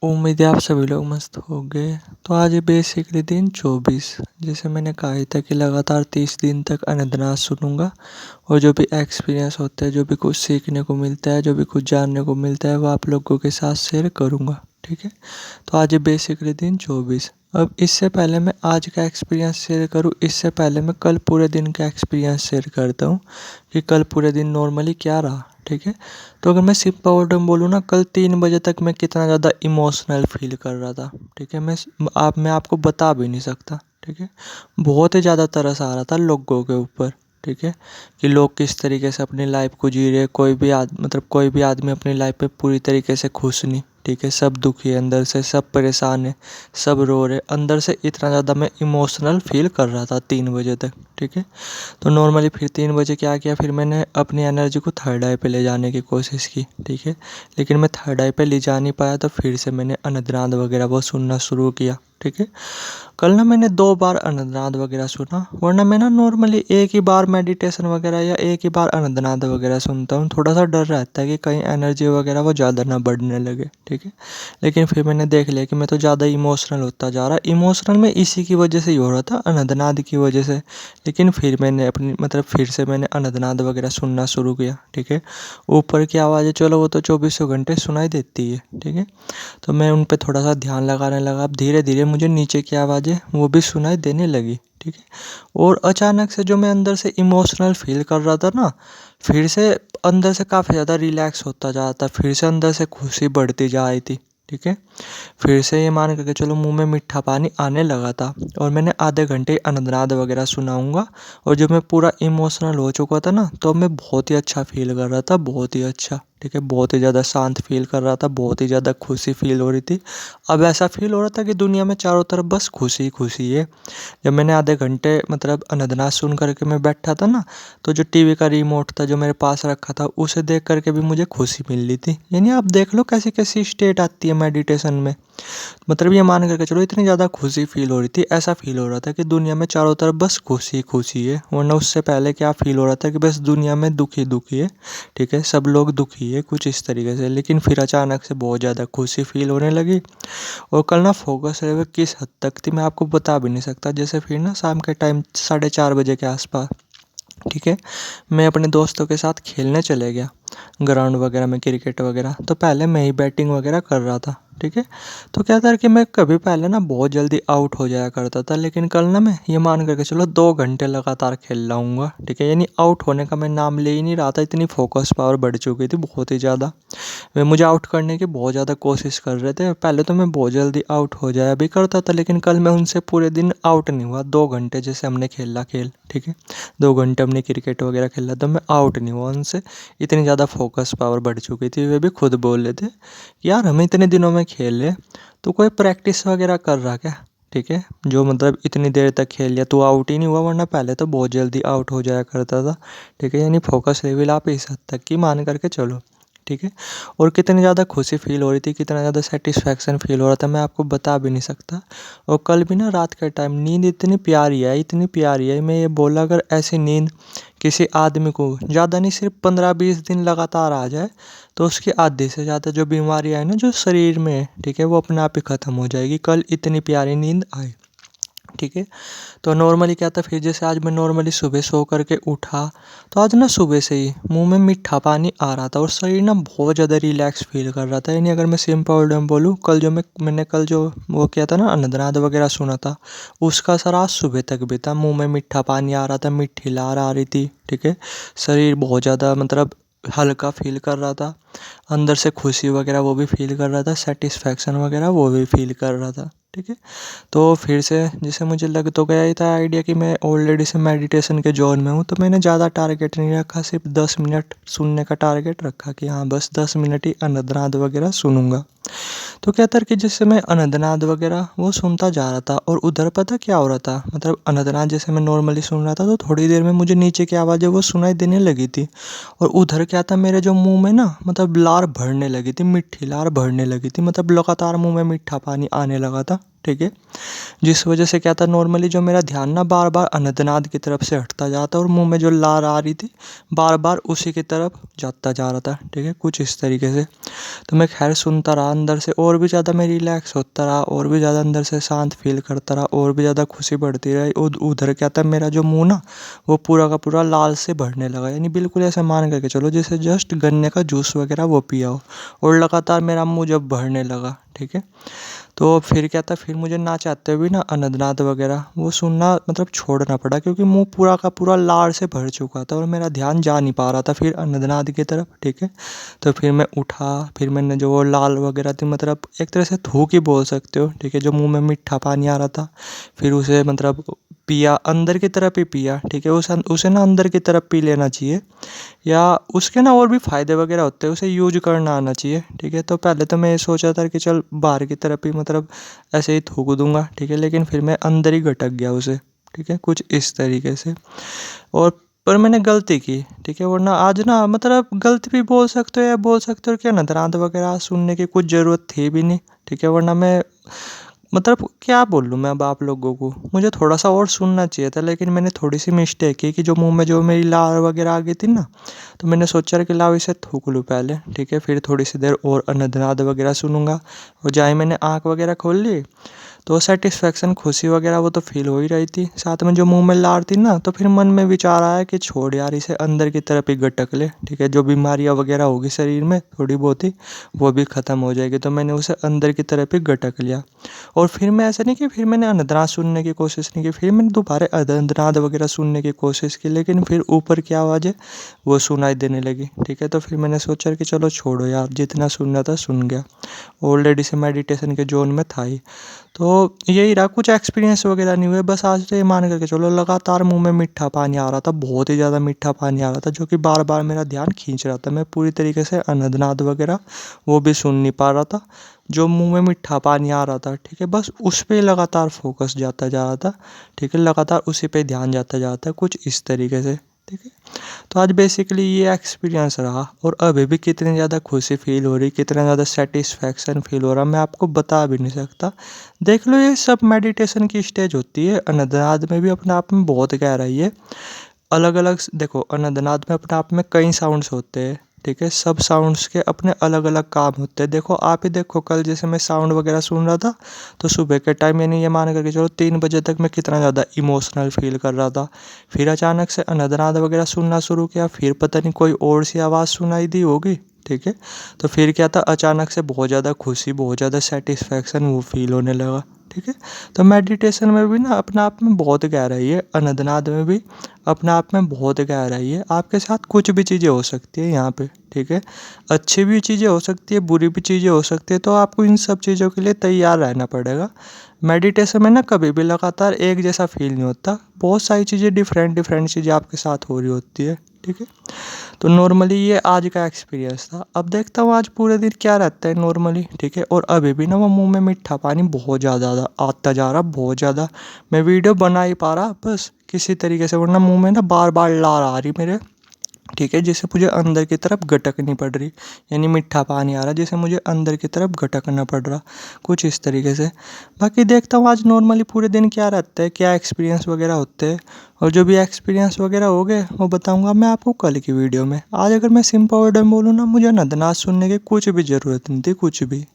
उम्मीद है आप सभी लोग मस्त होंगे। तो आज है बेसिकली दिन 24। जैसे मैंने कहा ही था कि लगातार 30 दिन तक अनंतनाथ सुनूंगा और जो भी एक्सपीरियंस होता है, जो भी कुछ सीखने को मिलता है, जो भी कुछ जानने को मिलता है, वो आप लोगों के साथ शेयर करूंगा। ठीक है। तो आज है बेसिकली दिन 24। अब इससे पहले मैं आज का एक्सपीरियंस शेयर करूं, इससे पहले मैं कल पूरे दिन का एक्सपीरियंस शेयर करता हूं कि कल पूरे दिन नॉर्मली क्या रहा। ठीक है। तो अगर मैं सिंपल वर्ड में बोलूँ ना, कल 3 बजे तक मैं कितना ज़्यादा इमोशनल फील कर रहा था। ठीक है। मैं आपको बता भी नहीं सकता। ठीक है। बहुत ही ज़्यादा तरस आ रहा था लोगों के ऊपर। ठीक है। कि लोग किस तरीके से अपनी लाइफ को जी रहे हैं। कोई भी आदमी अपनी लाइफ में पूरी तरीके से खुश नहीं। ठीक है। सब दुखी है अंदर से, सब परेशान है, सब रो रहे अंदर से। इतना ज़्यादा मैं इमोशनल फील कर रहा था 3 बजे तक। ठीक है। तो नॉर्मली फिर 3 बजे क्या किया, फिर मैंने अपनी एनर्जी को थर्ड आई पे ले जाने की कोशिश की। ठीक है। लेकिन मैं थर्ड आई पे ले जा नहीं पाया, तो फिर से मैंने अनदनाद वगैरह वो सुनना शुरू किया। ठीक है। कल ना मैंने 2 बार अनंतनाद वगैरह सुना, वरना मैं ना नॉर्मली एक ही बार मेडिटेशन वगैरह या एक ही बार अनंतनाद वगैरह सुनता हूँ। थोड़ा सा डर रहता है कि कहीं एनर्जी वगैरह वो ज़्यादा ना बढ़ने लगे। ठीक है। लेकिन फिर मैंने देख लिया कि मैं तो ज़्यादा इमोशनल होता जा रहा। इमोशनल में इसी की वजह से ही हो रहा था, अनंतनाद की वजह से। लेकिन फिर मैंने फिर से मैंने अनंतनाद वगैरह सुनना शुरू किया। ठीक है। ऊपर की आवाज़ें चलो वो तो 24 घंटे सुनाई देती है। ठीक है। तो मैं उन पे थोड़ा सा ध्यान लगाने लगा। अब धीरे धीरे मुझे नीचे की आवाज़ें वो भी सुनाई देने लगी। ठीक है। और अचानक से जो मैं अंदर से इमोशनल फील कर रहा था ना, फिर से अंदर से काफ़ी ज़्यादा रिलैक्स होता जा रहा था। फिर से अंदर से खुशी बढ़ती जा रही थी। ठीक है। फिर से ये मान करके चलो मुंह में मीठा पानी आने लगा था। और मैंने आधे घंटे अनंतनाद वगैरह सुनाऊंगा। और जब मैं पूरा इमोशनल हो चुका था ना, तो मैं बहुत ही अच्छा फील कर रहा था, बहुत ही अच्छा। ठीक है। बहुत ही ज़्यादा शांत फील कर रहा था, बहुत ही ज़्यादा खुशी फील हो रही थी। अब ऐसा फील हो रहा था कि दुनिया में चारों तरफ बस खुशी खुशी है। जब मैंने आधे घंटे अनंतनाथ सुन करके मैं बैठा था ना, तो जो टीवी का रिमोट था जो मेरे पास रखा था, उसे देख करके भी मुझे खुशी मिल रही थी। यानी आप देख लो कैसी कैसी स्टेट आती है मेडिटेशन में। ये मान करके चलो इतनी ज़्यादा खुशी फील हो रही थी, ऐसा फील हो रहा था कि दुनिया में चारों तरफ बस खुशी खुशी है। वरना उससे पहले क्या फील हो रहा था कि बस दुनिया में दुखी दुखी है। ठीक है। सब लोग दुखी है कुछ इस तरीके से। लेकिन फिर अचानक से बहुत ज़्यादा खुशी फील होने लगी। और कल ना फोकस लेवल किस हद तक थी मैं आपको बता भी नहीं सकता। जैसे फिर ना शाम के टाइम 4:30 बजे के आसपास, ठीक है, मैं अपने दोस्तों के साथ खेलने चले गया ग्राउंड वगैरह में, क्रिकेट वगैरह। तो पहले मैं ही बैटिंग वगैरह कर रहा था। ठीक है। तो क्या था कि मैं कभी पहले ना बहुत जल्दी आउट हो जाया करता था, लेकिन कल ना मैं ये मान करके चलो 2 घंटे लगातार खेल लाऊंगा। ठीक है। यानी आउट होने का मैं नाम ले ही नहीं रहा था, इतनी फोकस पावर बढ़ चुकी थी बहुत ही ज़्यादा। वे मुझे आउट करने की बहुत ज़्यादा कोशिश कर रहे थे। पहले तो मैं बहुत जल्दी आउट हो जाया भी करता था, लेकिन कल मैं उनसे पूरे दिन आउट नहीं हुआ। 2 घंटे जैसे हमने खेला खेल। ठीक है। 2 घंटे हमने क्रिकेट वगैरह खेला, तो मैं आउट नहीं हुआ उनसे। इतनी ज़्यादा फोकस पावर बढ़ चुकी थी। वे भी खुद बोल रहे थे कि यार हम इतने दिनों में खेल रहे, तो कोई प्रैक्टिस वगैरह कर रहा क्या। ठीक है। जो इतनी देर तक खेल लिया, तो आउट ही नहीं हुआ, वरना पहले तो बहुत जल्दी आउट हो जाया करता था। ठीक है। यानी फोकस लेवल आप इस हद तक की मान करके चलो। ठीक है। और कितनी ज़्यादा खुशी फील हो रही थी, कितना ज़्यादा सेटिस्फैक्शन फील हो रहा था, मैं आपको बता भी नहीं सकता। और कल भी ना रात के टाइम नींद इतनी प्यारी आई, इतनी प्यारी आई। मैं ये बोला अगर ऐसी नींद किसी आदमी को ज़्यादा नहीं सिर्फ 15-20 दिन लगातार आ जाए, तो उसकी आधी से ज़्यादा जो बीमारियाँ है ना जो शरीर में है, ठीक है, वो अपने आप ही ख़त्म हो जाएगी। कल इतनी प्यारी नींद आई। ठीक है। तो नॉर्मली क्या था फिर, जैसे आज मैं नॉर्मली सुबह सो करके उठा, तो आज ना सुबह से ही मुंह में मीठा पानी आ रहा था और शरीर ना बहुत ज़्यादा रिलैक्स फील कर रहा था। यानी अगर मैं सिंपल वर्ड में बोलूँ, मैंने कल जो वो किया था ना अनदनाद वगैरह सुना था, उसका असर आज सुबह तक भी था। मुंह में मीठा पानी आ रहा था, मीठी लार आ रही थी। ठीक है। शरीर बहुत ज़्यादा हल्का फील कर रहा था। अंदर से खुशी वगैरह वो भी फील कर रहा था, सेटिस्फैक्शन वगैरह वो भी फील कर रहा था। ठीक है। तो फिर से जैसे मुझे लग तो गया ही था आइडिया कि मैं ऑलरेडी से मेडिटेशन के जोन में हूँ, तो मैंने ज़्यादा टारगेट नहीं रखा, सिर्फ 10 मिनट सुनने का टारगेट रखा कि हाँ बस 10 मिनट ही अनदनाद वगैरह सुनूंगा। तो क्या था कि जैसे मैं अनंतनाद वगैरह वो सुनता जा रहा था, और उधर पता क्या हो रहा था, अनंतनाद जैसे मैं नॉर्मली सुन रहा था, तो थोड़ी देर में मुझे नीचे की आवाज़ें वो सुनाई देने लगी थी। और उधर क्या था, मेरे जो मुंह में ना लार भरने लगी थी, मीठी लार भरने लगी थी, लगातार मुंह में मीठा पानी आने लगा था। ठीक है। जिस वजह से क्या था, नॉर्मली जो मेरा ध्यान ना बार बार अनंतनाद की तरफ से हटता जाता और मुंह में जो लार आ रही थी बार बार उसी की तरफ जाता जा रहा था, ठीक है, कुछ इस तरीके से। तो मैं खैर सुनता रहा, अंदर से और भी ज़्यादा मैं रिलैक्स होता रहा, और भी ज़्यादा अंदर से शांत फील करता रहा, और भी ज़्यादा खुशी बढ़ती रही। उधर क्या था, मेरा जो मुंह ना वो पूरा का पूरा लाल से भरने लगा, यानी बिल्कुल ऐसे मान करके चलो जैसे जस्ट गन्ने का जूस वगैरह वो पिया हो, और लगातार मेरा मुंह जब भरने लगा, ठीक है। तो फिर क्या था, फिर मुझे ना चाहते हुए ना अनंतनाद वगैरह वो सुनना मतलब छोड़ना पड़ा, क्योंकि मुंह पूरा का पूरा लार से भर चुका था और मेरा ध्यान जा नहीं पा रहा था फिर अनंतनाद की तरफ, ठीक है। तो फिर मैं उठा, फिर मैंने जो वो लाल वगैरह थी, मतलब एक तरह से थूक ही बोल सकते हो, ठीक है, जो मुंह में मीठा पानी आ रहा था, फिर उसे मतलब पिया, अंदर की तरफ ही पिया, ठीक है। उसे ना अंदर की तरफ पी लेना चाहिए, या उसके ना और भी फ़ायदे वगैरह होते हैं, उसे यूज करना आना चाहिए, ठीक है। तो पहले तो मैं ये सोचा था कि चल बाहर की तरफ ही मतलब ऐसे ही थूक दूंगा, ठीक है, लेकिन फिर मैं अंदर ही गटक गया उसे, ठीक है, कुछ इस तरीके से। और पर मैंने गलती की, ठीक है, वरना आज ना मतलब गलती भी बोल सकते हो, या बोल सकते हो कि अनंतनाद वगैरह सुनने की कुछ ज़रूरत थी भी नहीं, ठीक है, वरना मैं मतलब क्या बोलूँ मैं अब आप लोगों को, मुझे थोड़ा सा और सुनना चाहिए था, लेकिन मैंने थोड़ी सी मिस्टेक की कि जो मुंह में जो मेरी लार वगैरह आ गई थी ना, तो मैंने सोचा कि लाओ इसे थूक लूँ पहले, ठीक है, फिर थोड़ी सी देर और अनंतनाद वगैरह सुनूंगा। और जाए मैंने आँख वगैरह खोल ली, तो सेटिस्फेक्शन, खुशी वगैरह वो तो फील हो ही रही थी, साथ में जो मुंह में लार थी ना, तो फिर मन में विचार आया कि छोड़ यार, इसे अंदर की तरफ ही गटक ले, ठीक है, जो बीमारियां वगैरह होगी शरीर में थोड़ी बहुत ही वो भी ख़त्म हो जाएगी। तो मैंने उसे अंदर की तरफ ही गटक लिया। और फिर मैं ऐसा नहीं कि फिर मैंने अनंतनाद सुनने की कोशिश नहीं की, फिर मैंने दोबारा अनंतनाद वगैरह सुनने की कोशिश की, लेकिन फिर ऊपर की आवाज़ें वो सुनाई देने लगी, ठीक है। तो फिर मैंने सोचा कि चलो छोड़ो यार, जितना सुनना था सुन गया, ऑलरेडी से मेडिटेशन के जोन में था ही। तो यही रहा, कुछ एक्सपीरियंस वगैरह नहीं हुए, बस आज तो ये मान करके चलो लगातार मुंह में मीठा पानी आ रहा था, बहुत ही ज़्यादा मीठा पानी आ रहा था, जो कि बार बार मेरा ध्यान खींच रहा था। मैं पूरी तरीके से अनंतनाद वगैरह वो भी सुन नहीं पा रहा था, जो मुंह में मीठा पानी आ रहा था, ठीक है, बस उस पे लगातार फोकस जाता जा रहा था, ठीक है, लगातार उसी पे ध्यान जाता जाता है, कुछ इस तरीके से, ठीक है। तो आज बेसिकली ये एक्सपीरियंस रहा, और अभी भी कितनी ज़्यादा खुशी फील हो रही, कितना ज़्यादा सेटिस्फैक्शन फील हो रहा, मैं आपको बता भी नहीं सकता। देख लो, ये सब मेडिटेशन की स्टेज होती है। अनंतनाद में भी अपने आप में बहुत गहराई है। अलग अलग देखो, अनंतनाद में अपने आप में कई साउंड्स होते हैं, ठीक है, सब साउंड्स के अपने अलग अलग काम होते हैं। देखो आप ही देखो, कल जैसे मैं साउंड वगैरह सुन रहा था, तो सुबह के टाइम यानी ये मान करके चलो 3 बजे तक मैं कितना ज़्यादा इमोशनल फील कर रहा था। फिर अचानक से अनंतनाद वगैरह सुनना शुरू किया, फिर पता नहीं कोई और सी आवाज़ सुनाई दी होगी, ठीक है। तो फिर क्या था, अचानक से बहुत ज़्यादा खुशी, बहुत ज़्यादा सेटिस्फैक्शन वो फील होने लगा, ठीक है। तो मेडिटेशन में भी ना अपने आप में बहुत गहराई है, अनंतनाद में भी अपने आप में बहुत गहराई है। आपके साथ कुछ भी चीज़ें हो सकती है यहाँ पे, ठीक है, अच्छी भी चीज़ें हो सकती है, बुरी भी चीज़ें हो सकती है, तो आपको इन सब चीज़ों के लिए तैयार रहना पड़ेगा। मेडिटेशन में ना कभी भी लगातार एक जैसा फील नहीं होता, बहुत सारी चीज़ें डिफरेंट डिफरेंट चीज़ें आपके साथ हो रही होती है, ठीक है। तो नॉर्मली ये आज का एक्सपीरियंस था। अब देखता हूँ आज पूरे दिन क्या रहता है नॉर्मली, ठीक है। और अभी भी ना वो मुंह में मीठा पानी बहुत ज़्यादा आता जा रहा, बहुत ज़्यादा। मैं वीडियो बना ही पा रहा बस किसी तरीके से, वरना मुंह में ना बार बार लार आ रही मेरे, ठीक है, जिससे मुझे अंदर की तरफ गटकनी पड़ रही, यानी मीठा पानी आ रहा जिसे मुझे अंदर की तरफ गटकना पड़ रहा, कुछ इस तरीके से। बाकी देखता हूँ आज नॉर्मली पूरे दिन क्या रहता है, क्या एक्सपीरियंस वगैरह होते हैं, और जो भी एक्सपीरियंस वगैरह हो गए वो बताऊँगा मैं आपको कल की वीडियो में। आज अगर मैं सिंपल वर्ड में बोलूँ ना, मुझे अनंतनाद सुनने की कुछ भी ज़रूरत नहीं थी, कुछ भी।